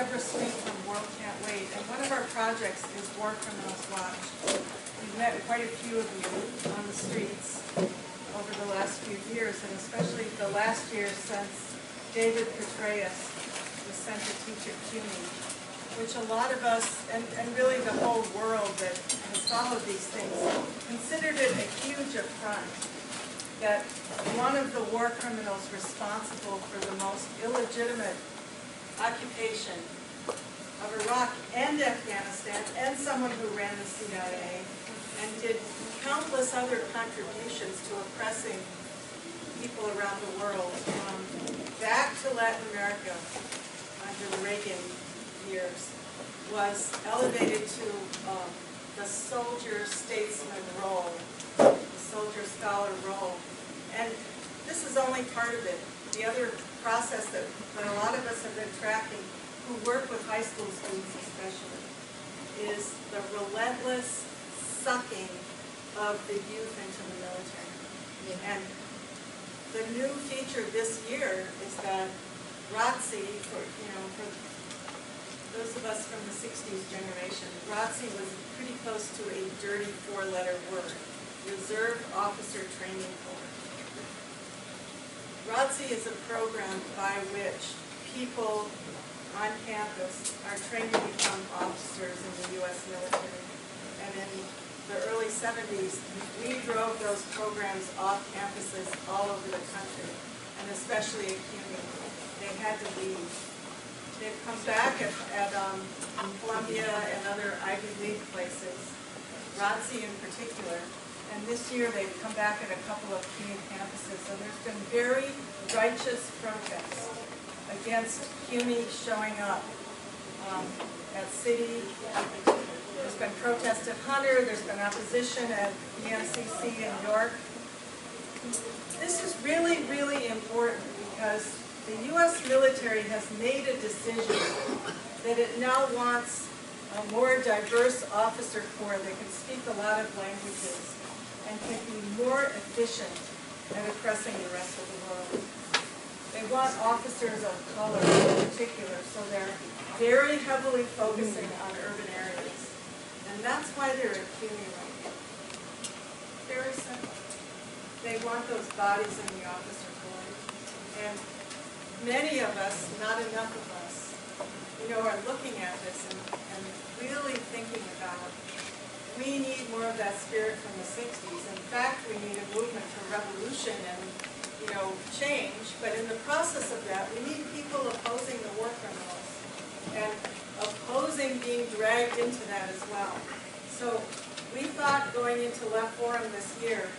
Deborah Sweet from World Can't Wait, and one of our projects is War Criminals Watch. We've met quite a few of you on the streets over the last few years, and especially the last year since David Petraeus was sent to teach at CUNY, which a lot of us, and really the whole world that has followed these things, considered it a huge affront that one of the war criminals responsible for the most illegitimate occupation of Iraq and Afghanistan, and someone who ran the CIA, and did countless other contributions to oppressing people around the world, back to Latin America under the Reagan years, was elevated to the soldier-statesman role, the soldier-scholar role. And this is only part of it. The other process that a lot of us have been tracking, who work with high school students especially, is the relentless sucking of the youth into the military. Yeah. And the new feature this year is that ROTC, for those of us from the 60s generation, ROTC was pretty close to a dirty four-letter word, Reserve Officer Training Corps. ROTC is a program by which people on campus are trained to become officers in the U.S. military. And in the early 70s, we drove those programs off campuses all over the country, and especially at CUNY. They had to leave. They've come back at Columbia and other Ivy League places, ROTC in particular. And this year they've come back at a couple of CUNY campuses. So there's been very righteous protests against CUNY showing up at City. There's been protests at Hunter. There's been opposition at EMCC in York. This is really, really important because the U.S. military has made a decision that it now wants a more diverse officer corps that can speak a lot of languages and can be more efficient at oppressing the rest of the world. They want officers of color in particular, so they're very heavily focusing on urban areas. And that's why they're at CUNY right now. Very simple. They want those bodies in the officer corps. And many of us, not enough of us, are looking at this and really thinking about, we need more of that spirit from the 60s. In fact, we need a movement for revolution and, change. But in the process of that, we need people opposing the war criminals and opposing being dragged into that as well. So we thought going into Left Forum this year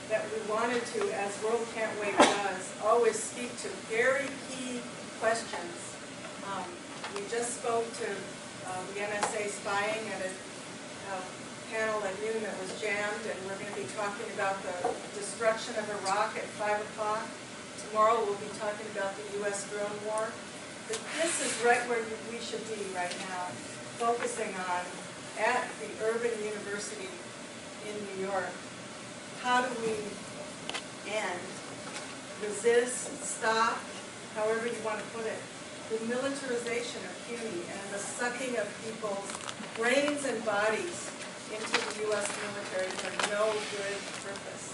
that we wanted to, as World Can't Wait does, always speak to very key questions. We just spoke to the NSA spying at a panel at noon that was jammed, and we're going to be talking about the destruction of Iraq at 5 o'clock. Tomorrow we'll be talking about the U.S. drone war. But this is right where we should be right now, focusing on, at the Urban University in New York, how do we end, resist, stop, however you want to put it, the militarization of CUNY and the sucking of people's brains and bodies into the U.S. military for no good purpose.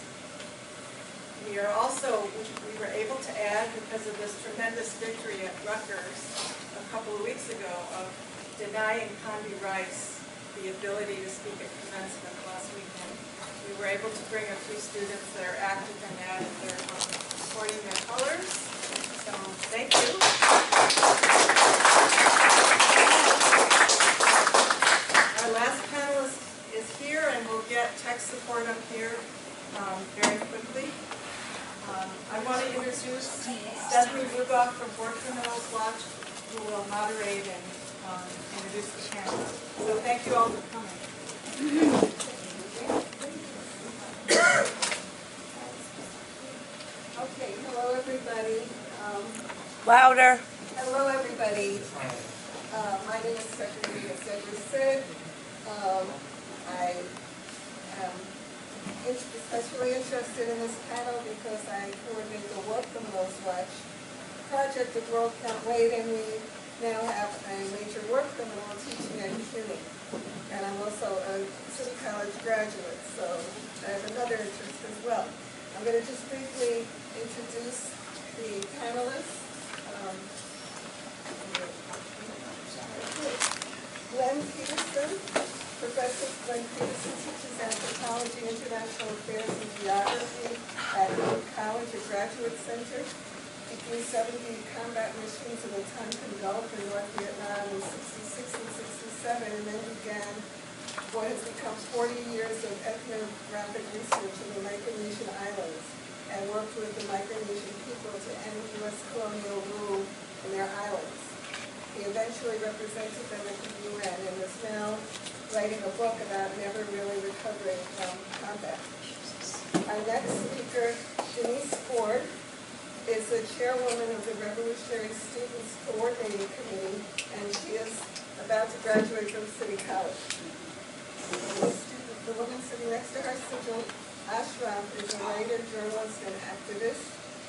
We were able to add, because of this tremendous victory at Rutgers a couple of weeks ago, of denying Condoleezza Rice the ability to speak at commencement last weekend. We were able to bring a few students that are active in that, and they're supporting their colors. So thank you. Our last panelist is here, and we'll get tech support up here very quickly. I want to introduce Stephanie Rugoff from War Criminals Watch, who will moderate and introduce the panel. So thank you all for coming. Okay, hello everybody. Louder. Hello everybody. My name is Stephanie, as Deborah said. I am especially interested in this panel because I coordinate the War Criminals Watch project at World Can't Wait, and we now have a major war criminal teaching at CUNY. And I'm also a City College graduate, so I have another interest as well. I'm going to just briefly introduce the panelists. Glenn Petersen, Professor Glenn Petersen teaches anthropology, international affairs, and geography at Baruch College, a graduate center. He flew 70 combat missions in the Tonkin Gulf in North Vietnam in '66 and '67, and then began what has become 40 years of ethnographic research in the Micronesian islands, and worked with the Micronesian people to end U.S. colonial rule in their islands. He eventually represented them at the UN and is now writing a book about never really recovering from combat. Our next speaker, Denise Forbes, is the chairwoman of the Revolutionary Students Coordinating Committee, and she is about to graduate from City College. The woman sitting next to her, Syjil Ashraf, is a writer, journalist, and activist.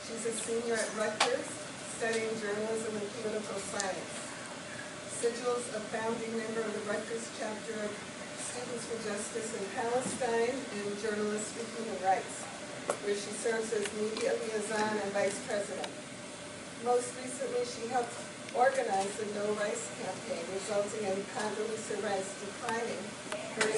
She's a senior at Rutgers, studying journalism and political science. Syjil's a founding member of the Rutgers chapter of Students for Justice in Palestine and Journalists for Human Rights, where she serves as media liaison and vice president. Most recently, she helped organize the No Rice campaign, resulting in Condoleezza Rice declining her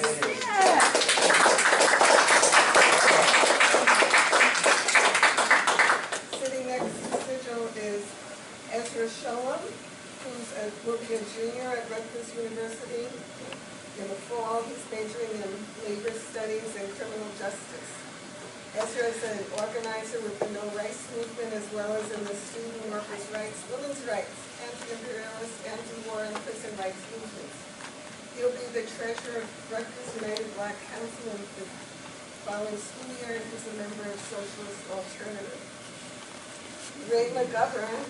Sitting next to Syjil is Ezra Sholem, will be a junior at Rutgers University. In the fall, he's majoring in labor studies and criminal justice. Ezra is an organizer with the No Rice movement, as well as in the student workers' rights, women's rights, anti-imperialist, anti-war, and prison rights movements. He'll be the treasurer of Rutgers United Black Council in the following school year, and he's a member of Socialist Alternative. Ray McGovern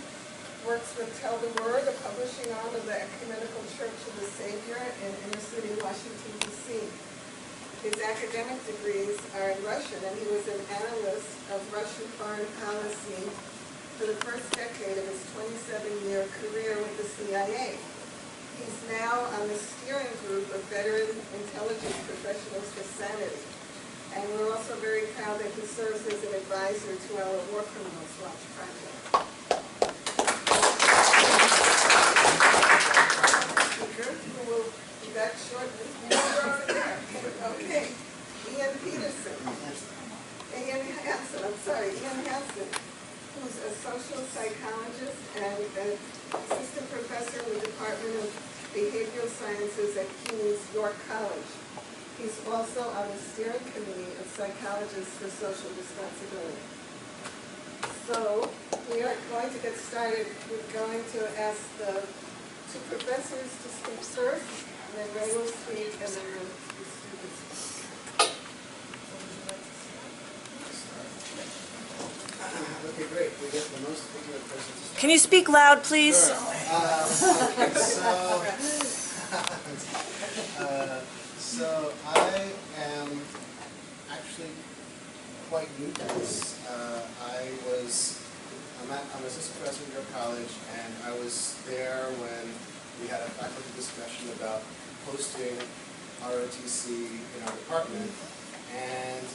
works with Tell the Word, a publishing arm of the Ecumenical Church of the Savior in inner city Washington, D.C. His academic degrees are in Russian, and he was an analyst of Russian foreign policy for the first decade of his 27-year career with the CIA. He's now on the steering group of veteran intelligence professionals for Sanity. And we're also very proud that he serves as an advisor to our War Criminals Watch project. Who will be back shortly. Okay, Ian Petersen. Ian Hansen, who's a social psychologist and an assistant professor in the Department of Behavioral Sciences at CUNY's York College. He's also on the steering committee of Psychologists for Social Responsibility. So we are going to get started. We're going to ask the two professors to speak first, and then Ray will speak, and then the students. Okay, great. We get the most ignorant person to speak. Can you speak loud, please? Sure. So I am actually quite new to this. I'm an assistant professor at York College, and I was there when we had a faculty discussion about posting ROTC in our department, and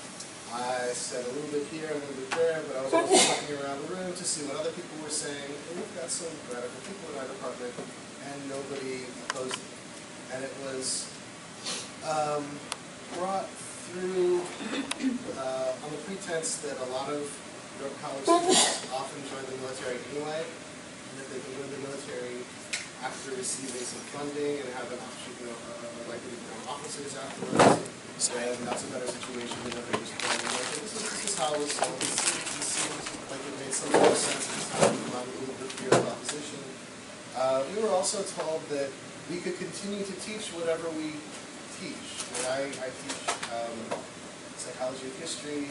I said a little bit here, a little bit there, but I was also looking around the room to see what other people were saying. And we've got some radical people in our department, and nobody opposed it. And it was brought through on the pretense that a lot of York College students often join the military anyway, and that they can go to the military after receiving some funding and have an option, likely to become officers afterwards. And that's a better situation than if they just join the military. This is how it was sold. It seems like it made some more sense at the time. We found a little bit fear of opposition. We were also told that we could continue to teach whatever we teach. And I teach psychology of history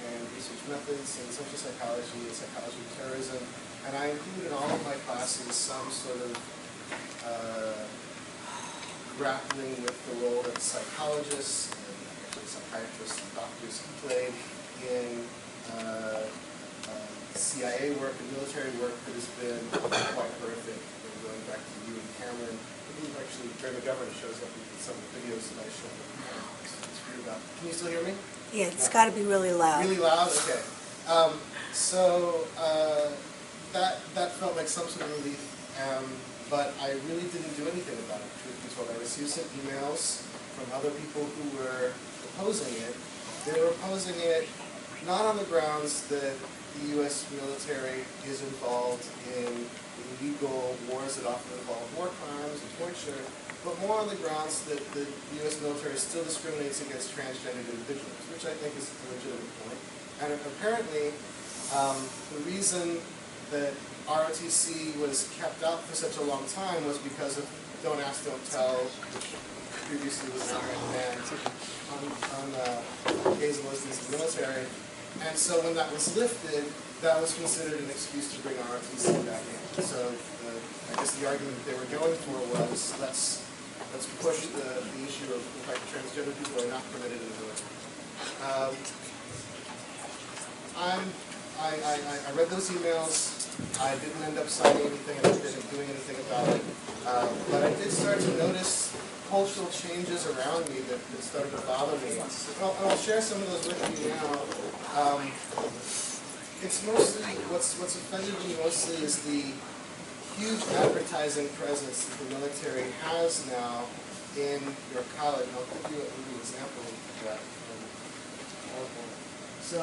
and research methods and social psychology and psychology of terrorism. And I include in all of my classes some sort of grappling with the role that psychologists and psychiatrists and doctors played in CIA work and military work that has been quite horrific, going back to Secretary McGovern shows up in some of the videos that I showed. It's weird about. Can you still hear me? Yeah, it's got to be really loud. Really loud? Okay. That felt like some sort of relief, but I really didn't do anything about it, truth be told. I received some emails from other people who were opposing it. They were opposing it not on the grounds that the U.S. military is involved in illegal wars that often involve war crimes and torture, but more on the grounds that the U.S. military still discriminates against transgender individuals, which I think is a legitimate point. And apparently, the reason that ROTC was kept out for such a long time was because of Don't Ask, Don't Tell, which previously was not banned on gays and lesbians in the military. And so when that was lifted, that was considered an excuse to bring ROTC back in. So I guess the argument they were going for was let's push the issue of the fact that transgender people are not permitted in the military. I read those emails. I didn't end up signing anything. I didn't end up doing anything about it. But I did start to notice cultural changes around me that started to bother me. I'll share some of those with you now. It's mostly, what's offended me mostly is the huge advertising presence that the military has now in your college. And I'll give you an example of that. So,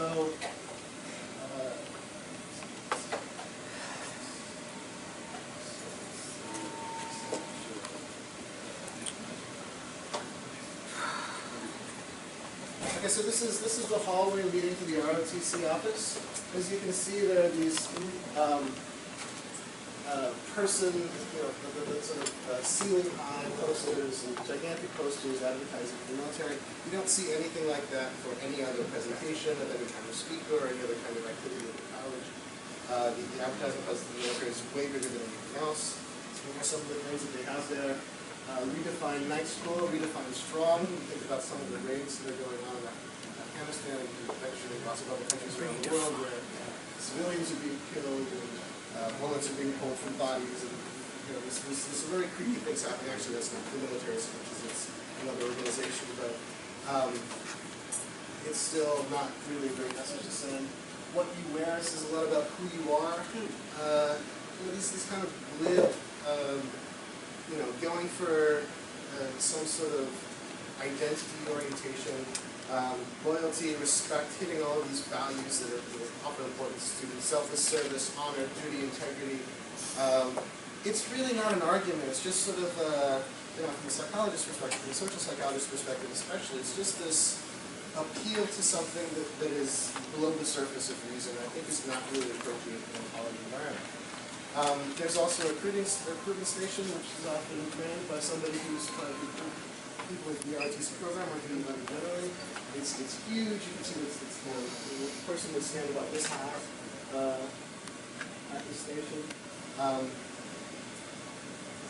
okay, so this is the hallway leading to the ROTC office. As you can see, there are these the sort of ceiling-high posters and gigantic posters advertising for the military. You don't see anything like that for any other presentation of any kind of speaker or any other kind of activity at the college. The advertising presence of the military is way bigger than anything else. So here are some of the things that they have there. Redefine night school, redefine strong. Think about some of the raids that are going on in Afghanistan and eventually lots of other countries around the world where civilians are being killed and bullets are being pulled from bodies. And, you know, there's some very creepy things happening. Actually, that's not the military so much as it's another organization, but it's still not really a great message to send. What you wear says a lot about who you are. You know, these kind of glib, going for some sort of identity orientation, loyalty, respect, hitting all of these values that are often important to students, selfless service, honor, duty, integrity. It's really not an argument. It's just sort of, from a psychologist's perspective, from a social psychologist's perspective especially, it's just this appeal to something that is below the surface of reason. I think is not really appropriate in a college environment. There's also a recruiting station, which is often manned by somebody who's trying to recruit people into the ROTC program or doing that generally. It's huge. You can see the person would stand about this high at the station.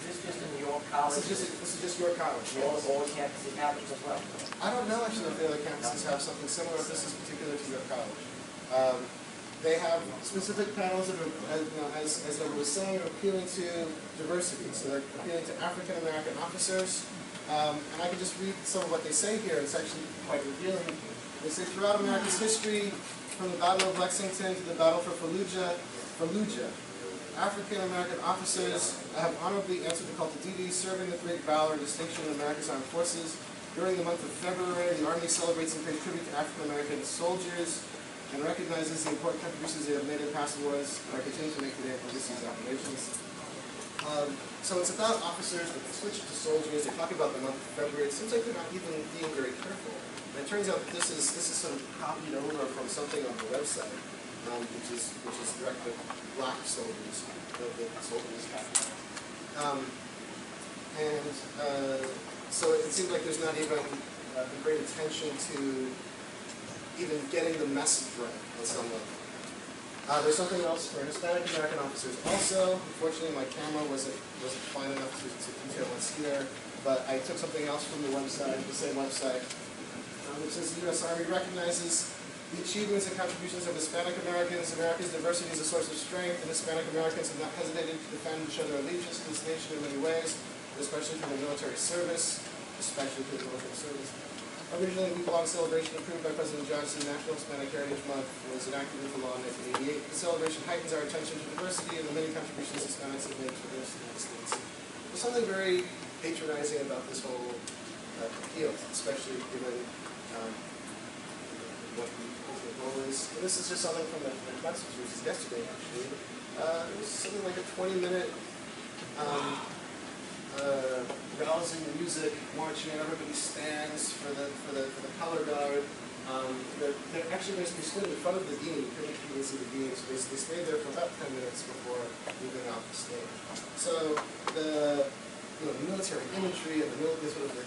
Is this just in your college? This is just your college. Yes. All campuses have it as well? I don't know actually if the other campuses have something similar. If this is particular to your college. They have specific panels that are, as I was saying, are appealing to diversity. So they're appealing to African American officers. And I can just read some of what they say here. It's actually quite revealing. They say, throughout America's history, from the Battle of Lexington to the Battle for Fallujah, African American officers have honorably answered the call to duty, serving with great valor and distinction in America's armed forces. During the month of February, the Army celebrates and pays tribute to African American soldiers and recognizes the important contributions they have made in past wars and are continuing to make today in overseas operations. So it's about officers, but they switch it to soldiers. They talk about the month of February. It seems like they're not even being very careful. And it turns out that this is sort of copied over from something on the website, which is directed at black soldiers, the soldiers have. So it seems like there's not even a great attention to even getting the message right on some level. There's something else for Hispanic American officers also. Unfortunately, my camera wasn't fine enough to detail what's here, but I took something else from the website, the same website, which says the U.S. Army recognizes the achievements and contributions of Hispanic Americans. America's diversity is a source of strength, and Hispanic Americans have not hesitated to defend and show their allegiance to this nation in many ways. especially for the military service, Originally, the week-long celebration approved by President Johnson, National Hispanic Heritage Month, was enacted into law in 1988. The celebration heightens our attention to diversity and the many contributions Hispanics have made to the United States. There's something very patronizing about this whole appeal, especially given what the ultimate goal is. And this is just something from the commencement, which is yesterday, actually. It was something like a 20-minute rousing music, marching, and everybody stands for the color guard. They're actually basically stood in front of the dean. You couldn't even see the dean, so they stayed there for about 10 minutes before moving off the stage. So the military imagery and the sort of the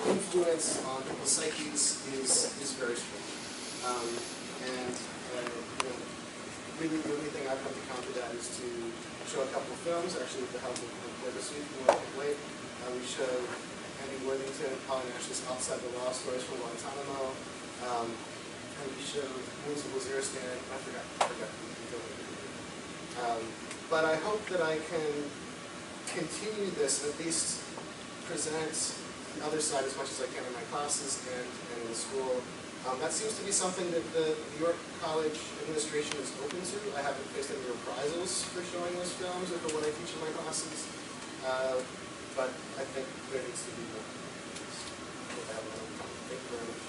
influence on people's psyches is very strong. Really the only thing I've come to counter that is to show a couple of films, actually with the help of Petersen, if you want to wait. We showed Andy Worthington, Macaulay Honors Outside the Law, Stories from Guantanamo. And we showed Wounds of Waziristan. I forgot but I hope that I can continue this, at least present the other side as much as I can in my classes and in the school. That seems to be something that the New York College administration is open to. I haven't faced any reprisals for showing those films or for what I teach in my classes, but I think there needs to be more. Thank you very much.